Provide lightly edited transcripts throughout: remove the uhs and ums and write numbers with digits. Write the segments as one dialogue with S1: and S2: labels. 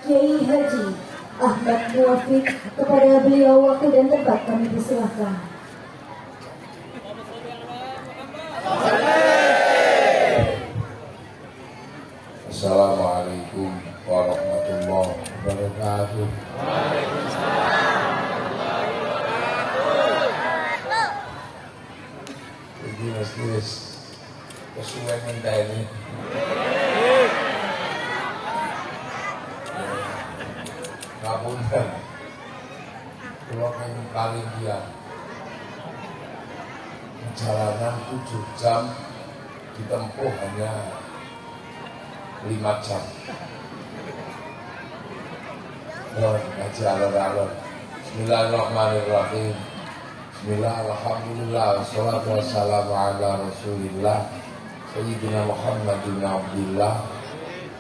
S1: Kiai Haji Ahmad Muwafiq. Kepada beliau waktu dan tempat kami persilahkan.
S2: Assalamualaikum warahmatullahi wabarakatuh. Ini mas kesuwen ngenteni. Ngapunten. Kula pengen paling dia. Perjalanan 7 jam ditempuh hanya 5 jam. Ngaji alor-alor. Bismillahirrahmanirrahim. Bismillah, alhamdulillah, wassalatu wassalamu ala rasulillah Sayyidina Muhammadin Abdillah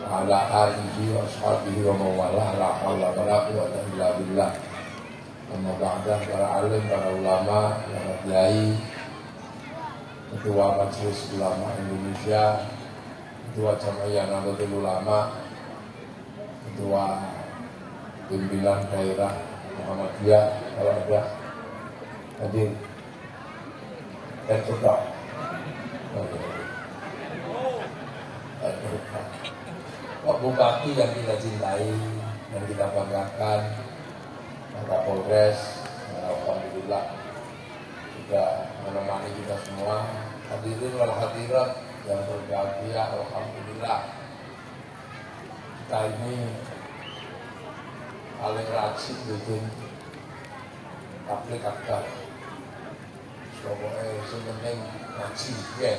S2: wa ala alihi wa ashabihi wa mawalah la hawla wa la quwwata illa billah. Amma ba'dah, para alim, para ulama, para kiai, Ketua Majelis Ulama Indonesia, Ketua Jamaiyah Nahdlatul Ulama, Ketua Pimpinan Daerah Muhammadiyah, kalau ada hadir, dan Ketua Pak Bupati yang kita cintai dan kita banggakan, Pak Kapolres, alhamdulillah juga menemani kita semua. Hadirin wal hadirat yang berbahagia, alhamdulillah kita ini paling rajin bikin tabligh akbar. Pokoknya sementing ngaji ya.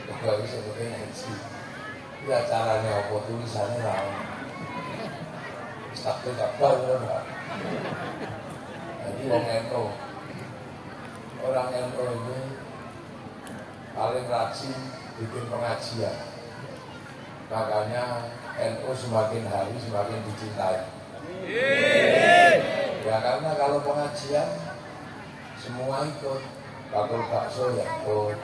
S2: Pokoknya sementing ngaji. Ya caranya apa, tulisannya lah. Tabligh akbar enggak. Jadi orang NU ini paling rajin bikin pengajian. Makanya NU semakin hari semakin dicintai. Ya karena kalau pengajian semua ikut, bakul bakso ya ikut,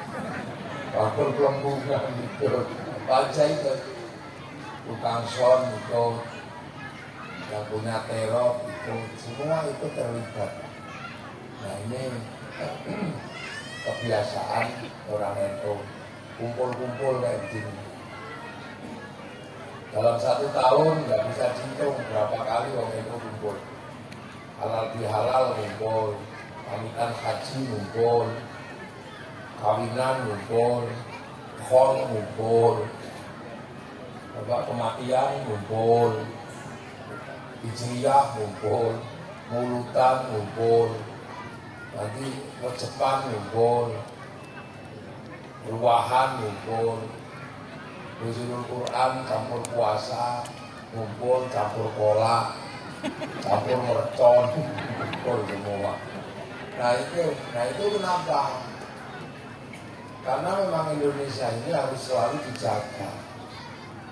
S2: bakul kelembungan ikut, baca ikut, tukang son ikut, yang punya terop ikut, semua itu terlibat. Nah ini kebiasaan orang NU, kumpul-kumpul kayak gini. Dalam 1 tahun nggak bisa dihitung berapa kali orang NU kumpul. Halal bihalal kumpul, pamitan haji kumpul, kawinan kumpul, khol kumpul, kematian kumpul, hijriyah kumpul, mulutan kumpul, nanti rejepan kumpul, ruahan kumpul, Nuzulul Quran campur puasa, ngumpul campur kolak, campur mercon, kumpul semua. Nah itu kenapa? Karena memang Indonesia ini harus selalu dijaga,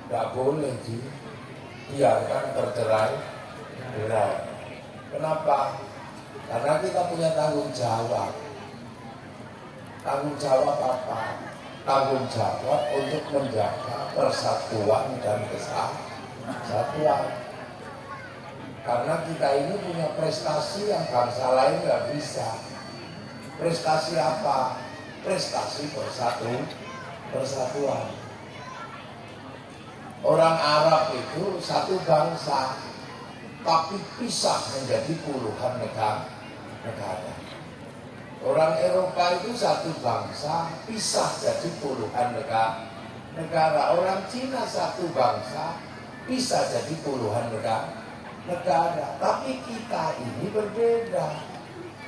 S2: nggak boleh dibiarkan tercerai-berai. Kenapa? Karena kita punya tanggung jawab. Tanggung jawab apa? Tanggung jawab untuk menjaga persatuan dan kesatuan. Karena kita ini punya prestasi yang bangsa lain nggak bisa. Prestasi apa? Prestasi persatuan. Orang Arab itu satu bangsa, tapi pisah menjadi puluhan negara. Orang Eropa itu satu bangsa, pisah jadi puluhan negara. Orang Cina satu bangsa, pisah jadi puluhan negara. Tapi kita ini berbeda.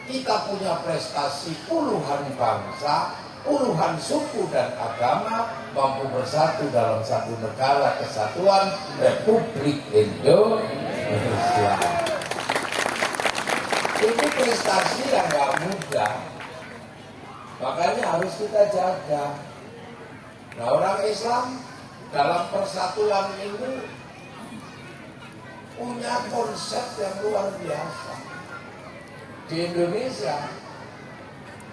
S2: Kita punya prestasi puluhan bangsa, puluhan suku dan agama mampu bersatu dalam satu negara kesatuan Republik Indonesia. Itu prestasi yang gak mudah, makanya harus kita jaga. Nah orang Islam dalam persatuan ini punya konsep yang luar biasa di Indonesia.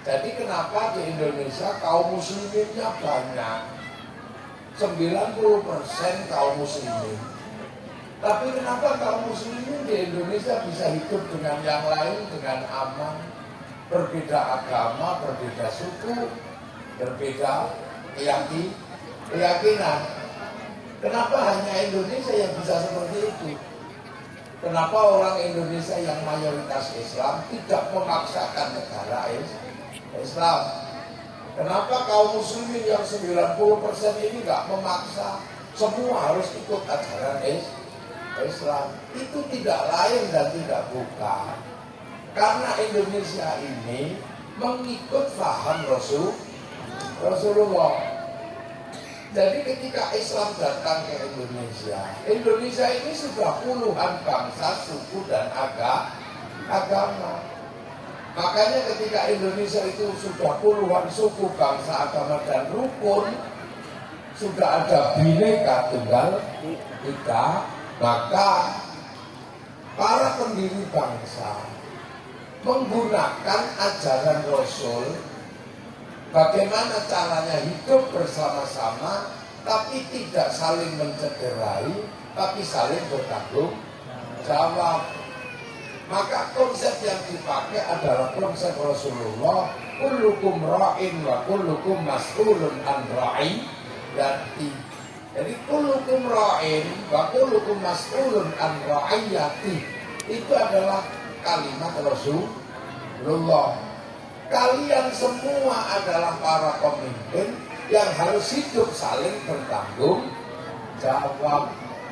S2: Jadi kenapa di Indonesia kaum musliminnya banyak, 90% kaum muslimin. Tapi kenapa kaum muslimin di Indonesia bisa hidup dengan yang lain dengan aman? Berbeda agama, berbeda suku, berbeda keyakinan. Kenapa hanya Indonesia yang bisa seperti itu? Kenapa orang Indonesia yang mayoritas Islam tidak memaksakan negara Islam? Kenapa kaum muslimin yang 90% ini nggak memaksa semua harus ikut ajaran Islam? Itu tidak lain dan tidak bukan karena Indonesia ini mengikut paham Rasulullah. Jadi ketika Islam datang ke Indonesia, Indonesia ini sudah puluhan bangsa, suku dan agama. Makanya ketika Indonesia itu sudah puluhan suku, bangsa, agama dan rukun, sudah ada Bhinneka Tunggal Ika, maka para pendiri bangsa menggunakan ajaran Rasul, bagaimana caranya hidup bersama-sama, tapi tidak saling mencederai, tapi saling bertanggung jawab. Maka konsep yang dipakai adalah konsep Rasulullah, kullukum ra'in wa kullukum mas'ulun an ra'iyati. Jadi kullukum ra'in wa kullukum mas'ulun an ra'iyati itu adalah kalimat Rasulullah. Kalian semua adalah para pemimpin yang harus hidup saling bertanggung jawab.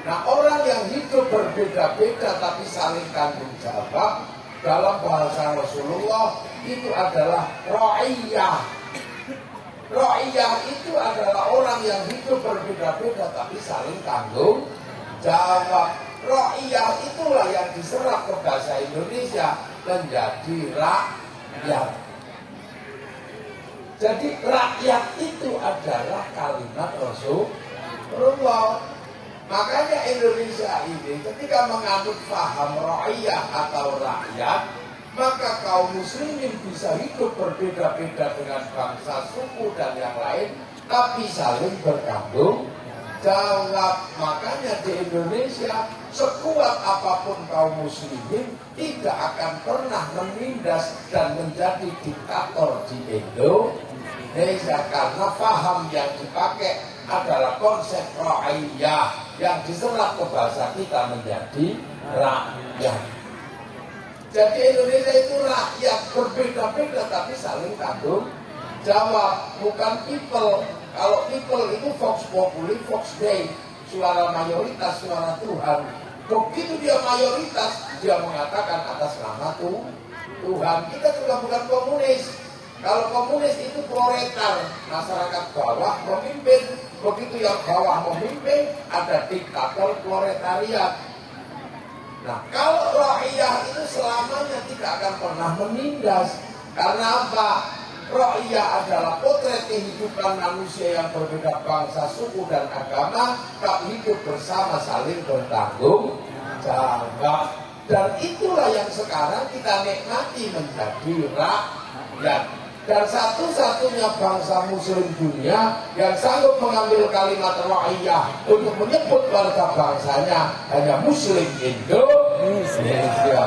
S2: Nah, orang yang hidup berbeda-beda tapi saling tanggung jawab dalam bahasa Rasulullah itu adalah ra'iyah. Ra'iyah itu adalah orang yang hidup berbeda-beda tapi saling tanggung jawab. Ra'iyah itulah yang diserap ke bahasa Indonesia menjadi rakyat. Jadi rakyat itu adalah kalimat Rasulullah. Makanya Indonesia ini ketika menganut paham ra'iyah atau rakyat, maka kaum muslimin bisa hidup berbeda-beda dengan bangsa, suku dan yang lain, tapi saling bertanggung jawab. Makanya di Indonesia sekuat apapun kaum muslimin tidak akan pernah menindas dan menjadi diktator di Indonesia karena paham yang dipakai adalah konsep ra'iyah yang diserap ke bahasa kita menjadi rakyat. Jadi Indonesia itu rakyat berbeda-beda tapi saling tanggung jawab, bukan people. Kalau people itu vox populi, vox dei, suara mayoritas, suara Tuhan. Begitu dia mayoritas, dia mengatakan atas nama Tuhan. Kita juga bukan komunis. Kalau komunis itu proletar, masyarakat bawah memimpin. Begitu yang bawah memimpin, ada diktator proletariat. Nah, kalau rakyat itu selamanya tidak akan pernah menindas. Karena apa? Rakyat adalah potret kehidupan manusia yang berbeda bangsa, suku dan agama, tapi hidup bersama saling bertanggung jawab. Dan itulah yang sekarang kita nikmati menjadi rakyat. Dan satu-satunya bangsa muslim dunia yang sanggup mengambil kalimat ra'iyah untuk menyebut warga bangsanya hanya muslim Indonesia.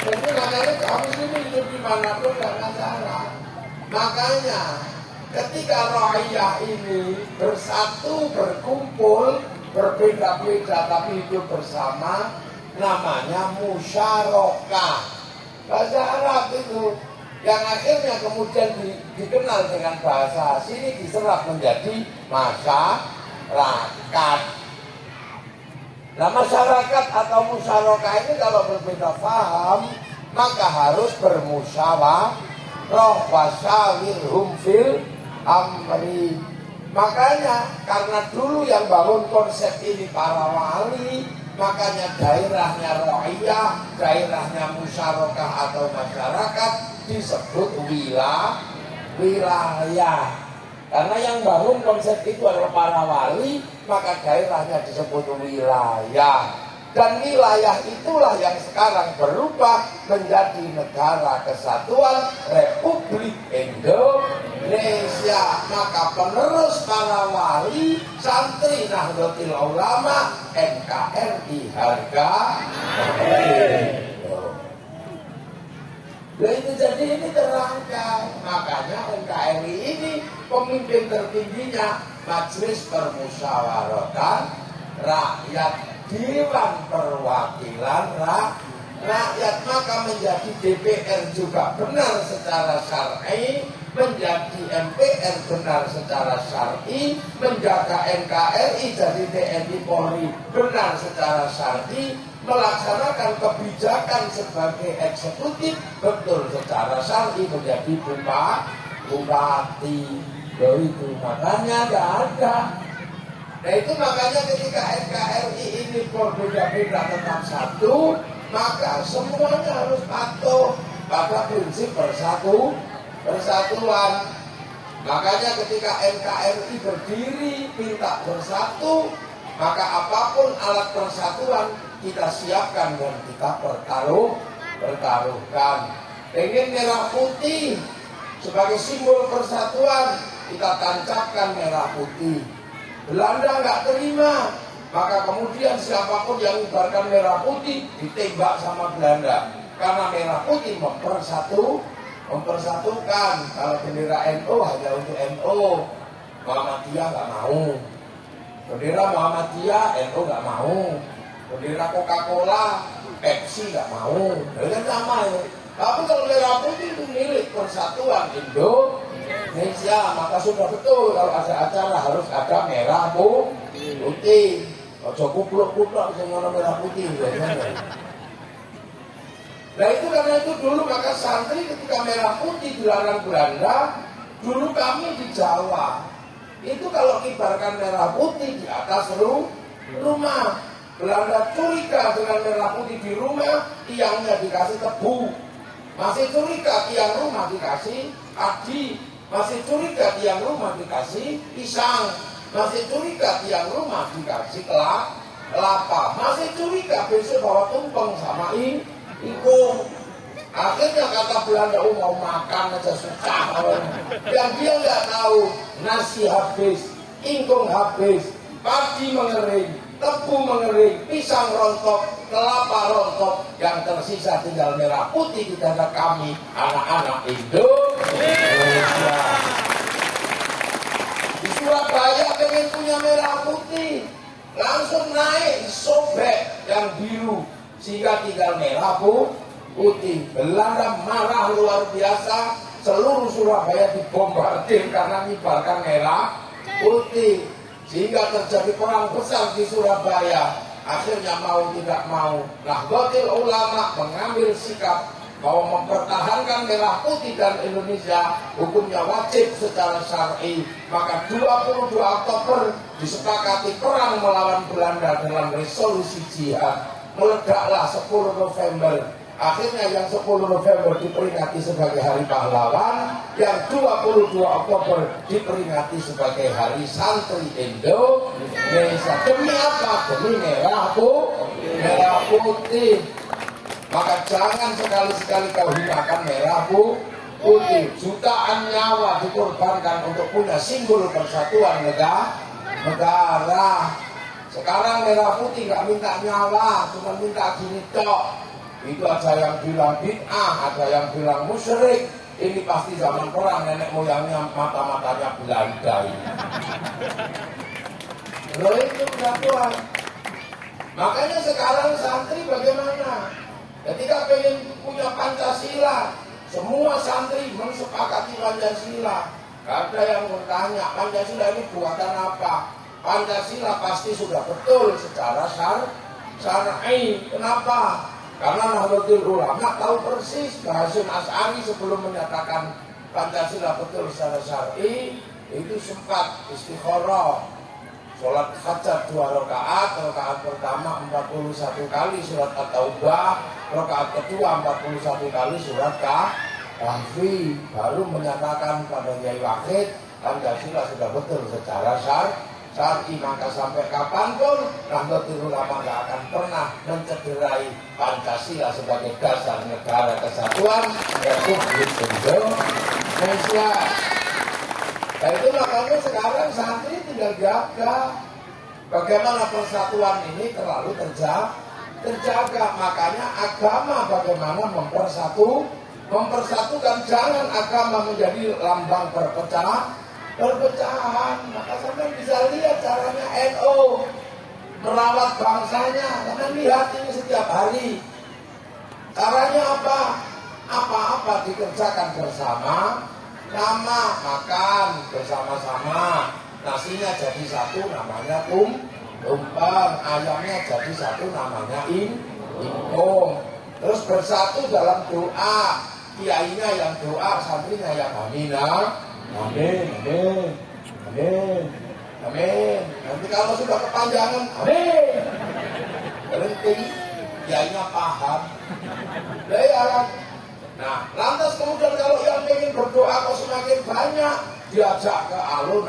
S2: Jadi makanya kaum muslimin hidup dimanapun gak masalah. Makanya ketika ra'iyah ini bersatu, berkumpul, berbeda-beda tapi hidup bersama, namanya musyarakah. Bahasa Arab itu yang akhirnya kemudian dikenal dengan bahasa sini diserap menjadi masyarakat. Nah, masyarakat atau musyarakah ini kalau berbeda paham maka harus bermusyawarah, wasyawirhum fil amri. Makanya karena dulu yang bangun konsep ini para wali, makanya daerahnya ra'iyah, daerahnya musyarakah atau masyarakat disebut wilayah. Karena yang bangun konsep itu adalah para wali, maka daerahnya disebut wilayah. Dan wilayah itulah yang sekarang berubah menjadi Negara Kesatuan Republik Indonesia. Indonesia. Maka penerus para wali santri Nahdlatul Ulama NKRI harga nah itu jadi ini terangkan. Makanya NKRI ini pemimpin tertingginya Majelis Permusyawaratan Rakyat, Dewan Perwakilan Rakyat. Maka menjadi DPR juga benar secara syar'i, menjadi MPR benar secara syar'i, menjaga NKRI jadi TNI Polri benar secara syar'i, melaksanakan kebijakan sebagai eksekutif betul secara syar'i, menjadi bupati. Itu makanya nggak ada. Nah itu makanya ketika NKRI ini berbeda-beda tetap satu, maka semuanya harus patuh pada prinsip persatuan. Makanya ketika NKRI berdiri minta bersatu, maka apapun alat persatuan kita siapkan dan kita pertaruhkan. Pengen merah putih sebagai simbol persatuan, kita tancapkan merah putih. Belanda nggak terima, maka kemudian siapapun yang mengibarkan merah putih ditembak sama Belanda. Karena merah putih mempersatukan. Kalau bendera NU hanya untuk NU, Muhammadiyah nggak mau. Bendera Muhammadiyah NU nggak mau. Bendera Coca-Cola, Pepsi nggak mau. Dengan sama ya. Tapi kalau merah putih itu milik persatuan Indonesia, maka sudah betul kalau ada acara harus ada merah putih. Ojo kupluk-kupluk sing ngono merah putih. Nah itu karena itu dulu maka santri ketika merah putih dilarang Belanda, dulu kami di Jawa itu kalau kibarkan merah putih di atas rumah, Belanda curiga dengan merah putih di rumah, tiangnya dikasih tebu. Masih curiga tiang rumah dikasih adi, masih curiga tiang rumah dikasih pisang, masih curiga tiang rumah dikasih kelapa, masih curiga besok bawa tumpeng sama ingkung. Akhirnya kata Belanda, mau makan aja susah. Yang dia nggak tahu, nasi habis, ingkung habis, padi mengering, tebu mengering, pisang rontok, kelapa rontok, yang tersisa tinggal merah putih di dada kami, anak-anak Indonesia. Di Surabaya pengen punya merah putih, langsung naik sobek yang biru, sehingga tinggal merah putih. Belanda marah luar biasa, seluruh Surabaya dibombardir karena mengibarkan merah putih. Sehingga terjadi perang besar di Surabaya. Akhirnya mau tidak mau, Nahdlatul Ulama mengambil sikap bahwa mempertahankan merah putih dan Indonesia hukumnya wajib secara syar'i. Maka 22 Oktober disepakati perang melawan Belanda dalam resolusi jihad. Meledaklah 10 November. Akhirnya yang 10 November diperingati sebagai Hari Pahlawan, yang 22 Oktober diperingati sebagai Hari Santri Indonesia. Demi apa? Demi merah putih. Maka jangan sekali-sekali kau hinakan merah putih. Jutaan nyawa dikorbankan untuk punya simbol persatuan negara. Sekarang merah putih nggak minta nyawa, cuma minta gini tok. Itu ada yang bilang bid'ah, ada yang bilang musyrik. Ini pasti zaman perang, nenek moyangnya mata-matanya Belanda ini. Loh itu persatuan. Makanya sekarang santri bagaimana? Ketika pengen punya Pancasila, semua santri mensepakati Pancasila. Gak ada yang bertanya, Pancasila ini buatan apa? Pancasila pasti sudah betul secara syar'i. Kenapa? Karena Nahdlatul Ulama tahu persis Hasyim Asy'ari sebelum menyatakan Pancasila betul secara syar'i, itu sempat istikharah, sholat hajat 2 rakaat, rakaat pertama 41 kali surat At-Taubah, rakaat kedua 41 kali surat Kahfi, baru menyatakan pada Yai Wahid Pancasila sudah betul secara syar'i. Maka sampai kapanpun Nahdlatul Ulama tidak akan pernah mencederai Pancasila sebagai dasar negara kesatuan Republik Indonesia. Nah itu makanya sekarang santri tinggal jaga bagaimana persatuan ini terlalu terjaga. Makanya agama bagaimana mempersatukan, jangan agama menjadi lambang perpecahan. Maka sampai bisa lihat caranya NU merawat bangsanya, karena lihat ini setiap hari. Caranya apa? Apa-apa dikerjakan bersama, nama makan bersama-sama, nasinya jadi satu namanya tumpeng, ayamnya jadi satu namanya ingkung. Terus bersatu dalam doa, kiainya yang doa, santrinya yang amin. Nanti kalau sudah kepanjangan, amin. Berhenti, kiainya paham. Nah, lantas kemudian kalau yang ingin berdoa kok semakin banyak, diajak ke alun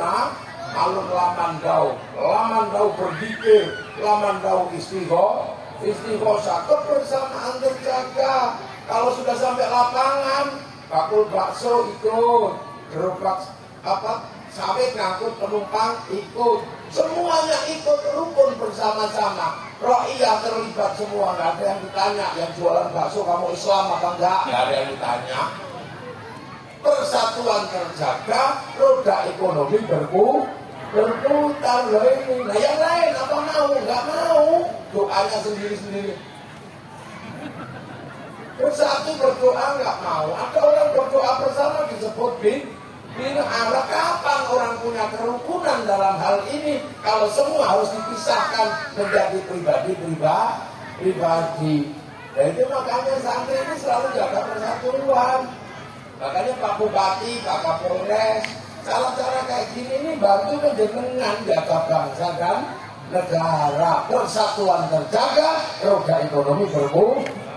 S2: lamandau berzikir, lamandau istighosah, kebersamaan terjaga. Kalau sudah sampai lapangan, bakul bakso ikut, gerobak sawit ngangkut penumpang ikut, semuanya ikut rukun bersama-sama. Rakyat terlibat semua, nggak ada yang ditanya. Yang jualan bakso kamu Islam apa enggak? Nggak ada yang ditanya. Persatuan terjaga, roda ekonomi berputar loh ini. Nah yang lain apa mau? Nggak mau. Doanya sendiri-sendiri. Bersatu berdoa nggak mau. Ada orang berdoa bersama disebut bid'ah. Kapan orang punya kerukunan dalam hal ini kalau semua harus dipisahkan menjadi pribadi. Nah itu makanya santri ini selalu jaga persatuan. Makanya Pak Bupati, Pak Kapolres, cara-cara kayak gini ini bantu menjenengan jaga bangsa dan negara. Persatuan terjaga, roda ekonomi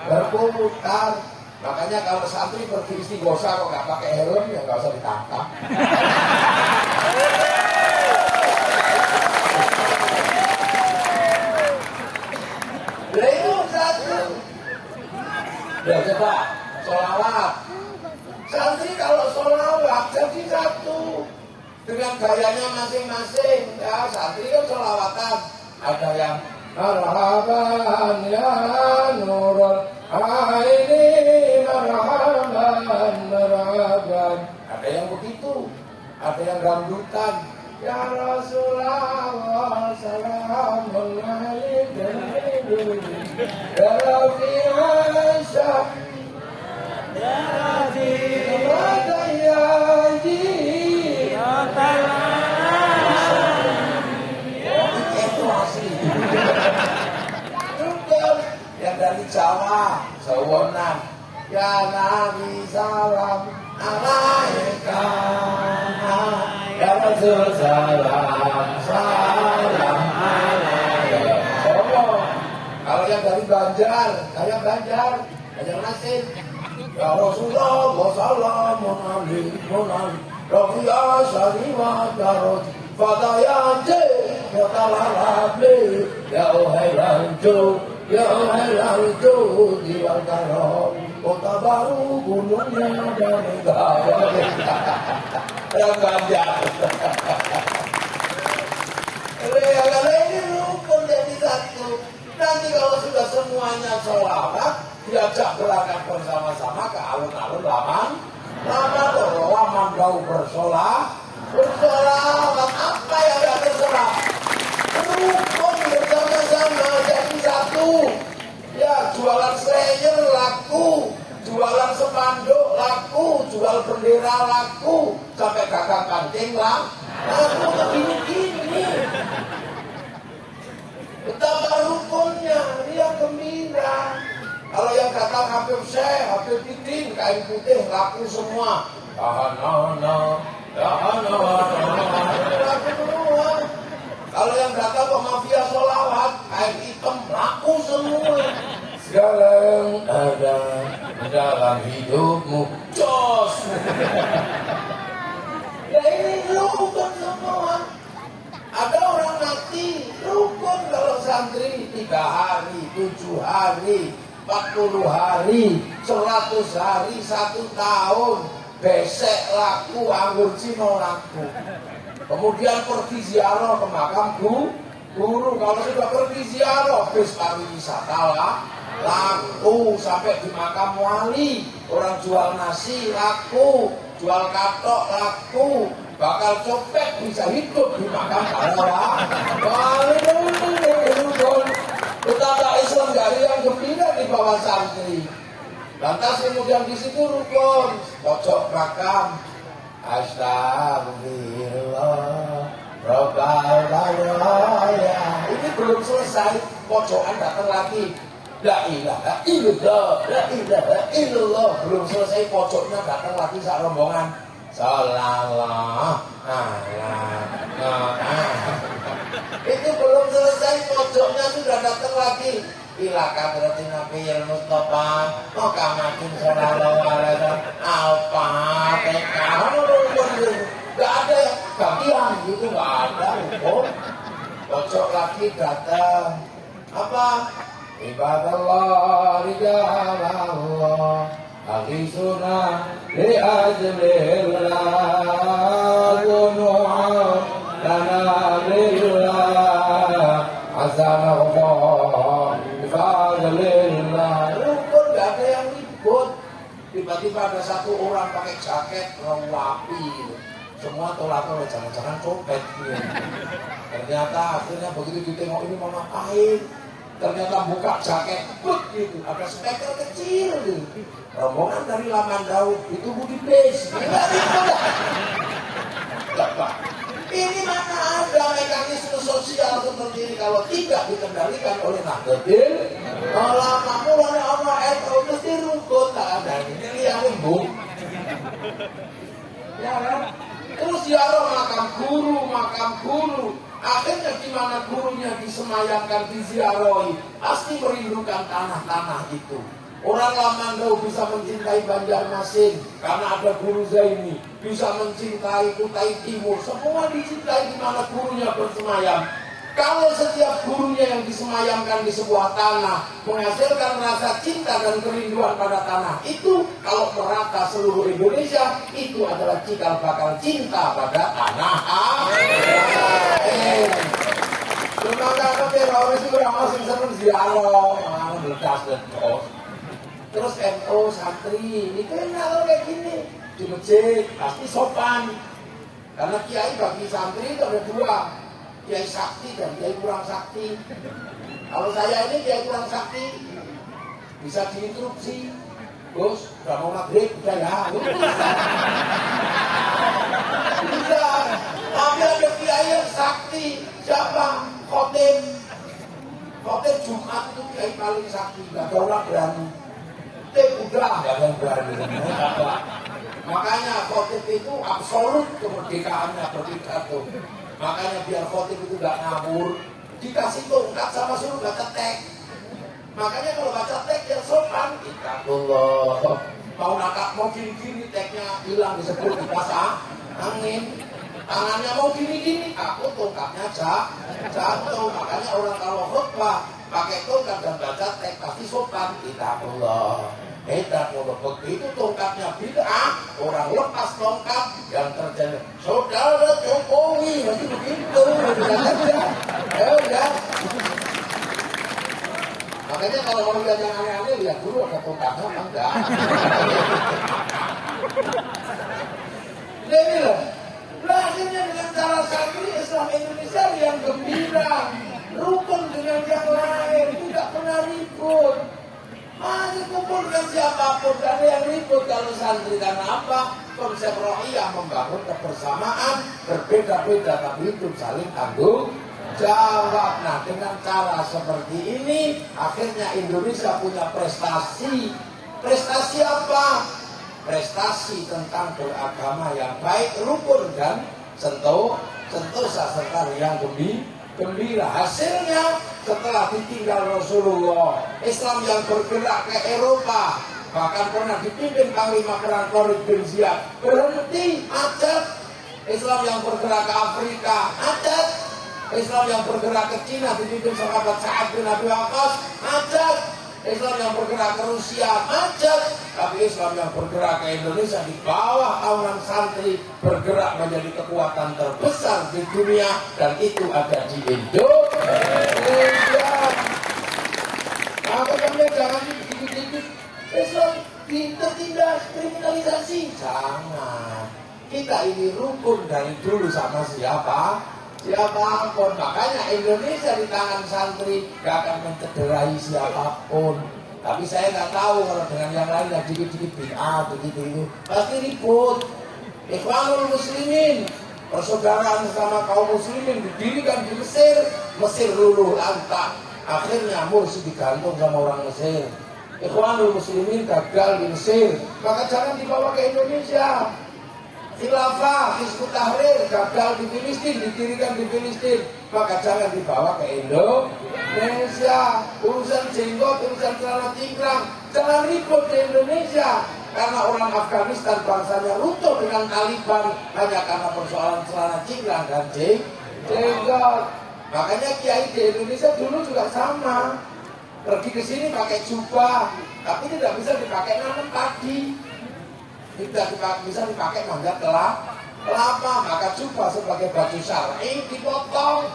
S2: berputar. Makanya kalau santri pergi istighosah kok nggak pakai helm ya nggak usah ditangkap. Nah itu satu. Ya coba sholawat. Santri kalau sholawat jadi satu dengan gayanya masing-masing. Ya santri kan sholawatan. Ada yang marhaban ya nurul aini marhaban. Ada yang begitu, ada yang rambutan. Ya Rasulullah salamun alaikum ya Rabbi Aisyah ya Rabbi Matayaji ya itu asli. Yang dari Jawa, Sawonan, ya Nabi salam alaika, ya Rasul salam alaika. Kalau yang dari Banjar, saya Banjar Nasir, ya Rasulullah wassalamun alaikum, Rafi'a syarimat darot, Fadayanje, Fatalalabi, ya ohai lanjut. Ya Allah itu jiwa karo, kota baru gunungnya dan negara. Yang Banjar. Kalau ini rukun jadi satu. Nanti kalau sudah semuanya sholawat, diajak berangkat bersama-sama ke alun-alun Lamandau bersolawat. Apa yang ada bersolawat? Rukun bersama-sama jadi satu. Ya jualan slayer laku, jualan spanduk laku, jual bendera laku, sampai gagang kancing laku begini-gini. Betapa rukunnya, dia gembira. Kalau yang datang Habib Syekh, Habib Bidin, kain putih laku semua. Laku semua. Kalau yang datang ke mafia sholawat, kain hitam laku semua. Segala yang ada dalam hidupmu, jos. Ya ini rukun semua. Ada orang mati, rukun kalau santri 3 hari, 7 hari, 40 hari, 100 hari, 1 tahun. besek laku, anggur Cina laku. Kemudian pergi ziarah ke makam guru. Kalau sudah pergi ziarah bis pariwisata laku. Sampai di makam wali, orang jual nasi laku, jual katok laku, bakal copet bisa hidup di makam wali. Betapa Islam dari yang gembira di bawah santri. Lantas kemudian di situ rukun, pojok makam, astagfirullah, Rabbal baraya. Ini belum selesai, pojokan datang lagi. La ilaha illallah, la ilaha illallah. Belum selesai, pojoknya datang lagi sak rombongan. Sallallahu itu belum selesai, pojoknya sudah datang lagi. Ila kadratin nabiyil Mustafa Muhammadin sallallahu alaihi wasallam al-Fatihah. Gak ada yang bagian gitu, gak ada. Pojok lagi datang apa? Ibadallah rijalallah aghisuna li ajlillah gunu'a lana lillah azanallah fadlillah. Rukun gak ada yang ribut. Tiba-tiba ada satu orang pakai jaket rapi gitu. Semua tolak-tolak, jangan-jangan copet gitu. Ternyata akhirnya begitu ditengok ini mau ngapain, ternyata buka jaket gitu, ada speaker kecil gitu. Rombongan dari Laman Daud itu Budi Bes. Ini mana ada mekanisme sosial seperti ini kalau tidak dikendalikan oleh Nahdlatul Ulama. Mulai orang itu mesti rukun, tak ada ini yang rembuk. Ya kan? Terus ziarah makam guru. Akhirnya di mana gurunya disemayamkan, diziarahi, pasti merindukan tanah-tanah itu. Orang Lamandau bisa mencintai Banjarmasin karena ada guru Zaini, bisa mencintai Kutai Timur, semua dicintai di mana gurunya bersemayam. Kalau setiap gurunya yang disemayamkan di sebuah tanah menghasilkan rasa cinta dan kerinduan pada tanah itu, kalau merata seluruh Indonesia, itu adalah cikal bakal cinta pada tanah air. Cuma karena teroris itu orang masing senang ziarah, meledas-ledos. Terus NU santri dikenal kayak gini di masjid pasti sopan, karena kiai bagi santri itu ada dua, kiai sakti dan kiai kurang sakti. Kalau saya ini kiai kurang sakti, bisa diinterupsi, Gus, udah mau maghrib, udah ya, bisa. Tapi ada kiai yang sakti, siapa? Khotib Jumat itu kiai paling sakti, gak ada orang berani. Udah, gak ada yang berani. Makanya khotib itu absolut kemerdekaannya berpidato. Makanya biar khotib itu gak ngawur, dikasih tongkat sama suruh baca teks. Makanya kalau baca teks yang sopan, Ittaqullah. Mau nakak, mau gini-gini, teksnya hilang disebut dipasang angin. Tangannya mau gini-gini, aku tongkatnya jatuh. Makanya orang kalau khutbah pakai tongkat dan baca teks pasti sopan. Ittaqullah. Begitu tongkatnya bid'ah, orang lepas tongkat yang terjadi saudara Jokowi, nanti begitu. Ya. Makanya kalau mau lihat yang aneh-aneh, lihat dulu ada tongkatnya apa enggak. Jadi loh, akhirnya dengan cara santri Islam Indonesia yang gembira, rukun dengan yang lain, tidak pernah ribut. Masih kumpul dengan siapapun, gak ada yang ribut kalau santri. Karena apa? Konsep rohiyah membangun kebersamaan, berbeda-beda tapi hidup saling tanggung jawab. Nah, dengan cara seperti ini akhirnya Indonesia punya prestasi. Prestasi apa? Prestasi tentang beragama yang baik, rukun dan sentosa serta yang gembira. Hasilnya setelah ditinggal Rasulullah, Islam yang bergerak ke Eropa, bahkan pernah dipimpin Panglima Perang Khalid bin Ziyad, berhenti, macet. Islam yang bergerak ke Afrika, macet. Islam yang bergerak ke Cina dipimpin sahabat Sa'ad bin Abi Waqqas, macet. Islam yang bergerak ke Rusia macet, tapi Islam yang bergerak ke Indonesia di bawah naungan santri bergerak menjadi kekuatan terbesar di dunia, dan itu ada di Indonesia. Makanya jangan dikit-dikit Islam tertindas kriminalisasi, jangan. Kita ini rukun dari dulu sama siapapun. Makanya Indonesia di tangan santri gak akan mencederai siapapun. Tapi saya nggak tahu kalau dengan yang lain yang dikit-dikit bid'ah begitu itu pasti ribut. Ikhwanul Muslimin, persaudaraan sama kaum muslimin didirikan di Mesir. Mesir luluh lantak, akhirnya Mursi digantung sama orang Mesir. Ikhwanul Muslimin gagal di Mesir, maka jangan dibawa ke Indonesia. Khilafah, Hizbut Tahrir gagal di Filistin, didirikan di Filistin, maka jangan dibawa ke Indonesia. Urusan jenggot, urusan celana cingkrang, jangan ribut di Indonesia. Karena orang Afghanistan bangsanya runtuh dengan Taliban hanya karena persoalan celana cingkrang dan jenggot. Makanya kiai di Indonesia dulu juga sama, pergi ke sini pakai jubah, tapi tidak bisa dipakai nanam padi. Tidak bisa dipakai manjat kelapa, maka jubah sebagai baju syar'i dipotong.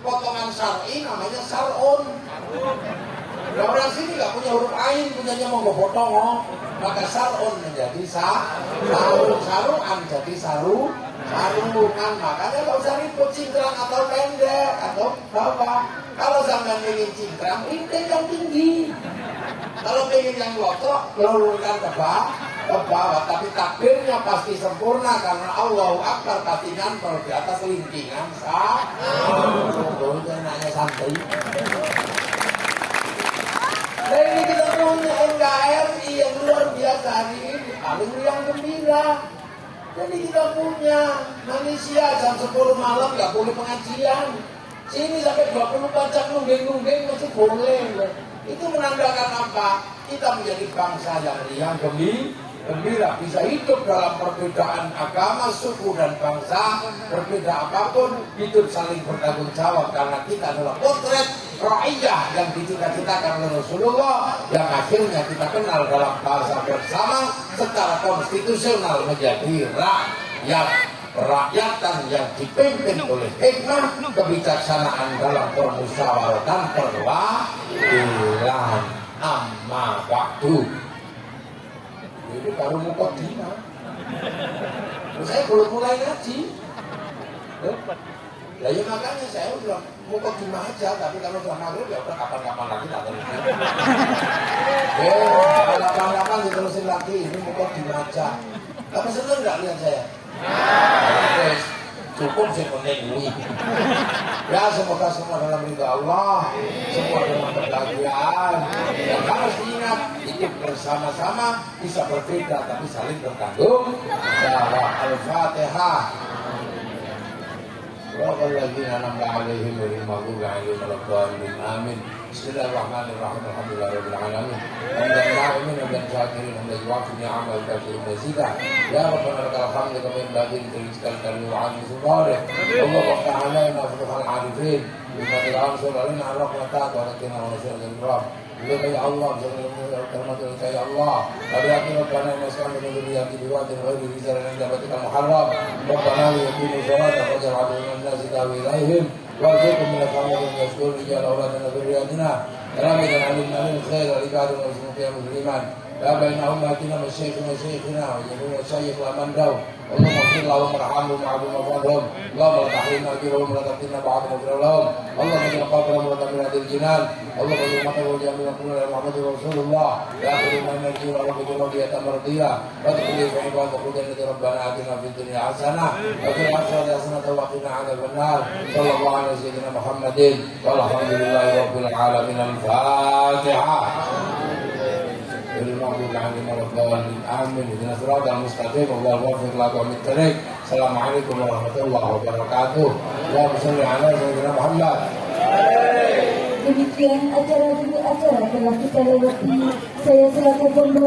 S2: Potongan syar'i namanya sar'un. Nah, orang sini nggak punya huruf ain, punyanya mau potong, maka sar'un menjadi saruan jadi sarungan. Makanya nggak usah ribut cingkrang atau pendek atau bawah. Kalau sampai ingin cingkrang, rintik yang tinggi. Kalau pengen yang lotrok, luruskan ke bawah. Tapi takbirnya pasti sempurna karena Allahu Akbar pasti nyantol di atas lingkingan itu enaknya santri. Dan ini kita punya NKRI yang luar biasa hari ini, paling riang gembira. Jadi kita punya Malaysia jam 10 malam nggak boleh pengajian. Sini sampai 24 jam nungging masih boleh. Itu menandakan apa? Kita menjadi bangsa yang riang gembira, bisa hidup dalam perbedaan agama, suku dan bangsa, berbeda apapun, hidup saling bertanggung jawab karena kita adalah potret ra'iyah yang dicita-citakan oleh Rasulullah, yang akhirnya kita kenal dalam bahasa bersama secara konstitusional menjadi rakyatan yang dipimpin oleh hikmah, kebijaksanaan dalam permusyawaratan perwakilan. Amma ba'du. Ini baru mukadimah. Saya belum mulai ngaji. Ya makanya saya udah mukadimah aja, tapi kalau sudah maghrib ya udah kapan-kapan lagi tak terusin. Kapan-kapan diterusin lagi, ini mukadimah aja. Kamu seneng nggak lihat saya? Yes. Cukup sih penting. Ya semoga semua dalam ridha Allah, semua dalam kebahagiaan. Dan harus diingat, hidup bersama-sama bisa berbeda tapi saling bertanggung jawab. Al-Fatihah. Wa'alaikumsalam alaikum warahmatullahi wabarakatuh. Amin. Bismillahirrahmanirrahim. Alhamdulillahirabbil alamin. Hamdan na'imin wa syakirin hamdan yuwafi ni'amahu wa kafirin mazidah. Ya Rabbana lakal hamdu kama yanbaghi li jalali kalimati wa 'azimi sultanik. Allahumma ta'ala futuhal 'arifin. Bima ta'ala alaina 'ala rahmatika wa rabbina wa nasyu'al kiram. Ya Allah, termasuk ya Allah. Kami yakin Rabbana nas'al min dzurriyyati biwadin ghairi dhi zar'in 'inda baitikal muharram. Rabbana yuqimu sholata waj'al 'afwan nasi tawi ilaihim. وارزقهم من الثمرات المشكور رجال اولادنا ذرياتنا رامدا علمنا من الخير والعباد والمسلمين فيها مسلمان لا بين امهاتنا والشيخ وشيخنا وجميع الشيخ ومن دعوا اللهم اغفر لهم وارحمهم وعافهم واغفرهم اللهم لا تحرمنا اجرهم ولا تفتنا بعضهم اغفر لهم اللهم اجعل قبرهم من هذه الجنان اللهم اجعل مقبرهم جميعا كلنا محمد رسول الله يا اخر من نرجو ربك رضيه مرضيه وادخل في عباد خلدنا ربنا اتنا في الدنيا حسنه وفي الاخره حسنه وقنا عذاب النار صلى الله على سيدنا محمد والحمد لله رب العالمين. الفاتحه. المغضوب عليهم ولا الضالين آمين. اهدنا الصراط المستقيم اللهم وفق لنا ومن الطريق. السلام عليكم ورحمة الله وبركatuh. Allahumma shalli ala sayyidina Muhammad.
S1: Demikian acara demi acara telah kita lewati. Saya selaku pembawa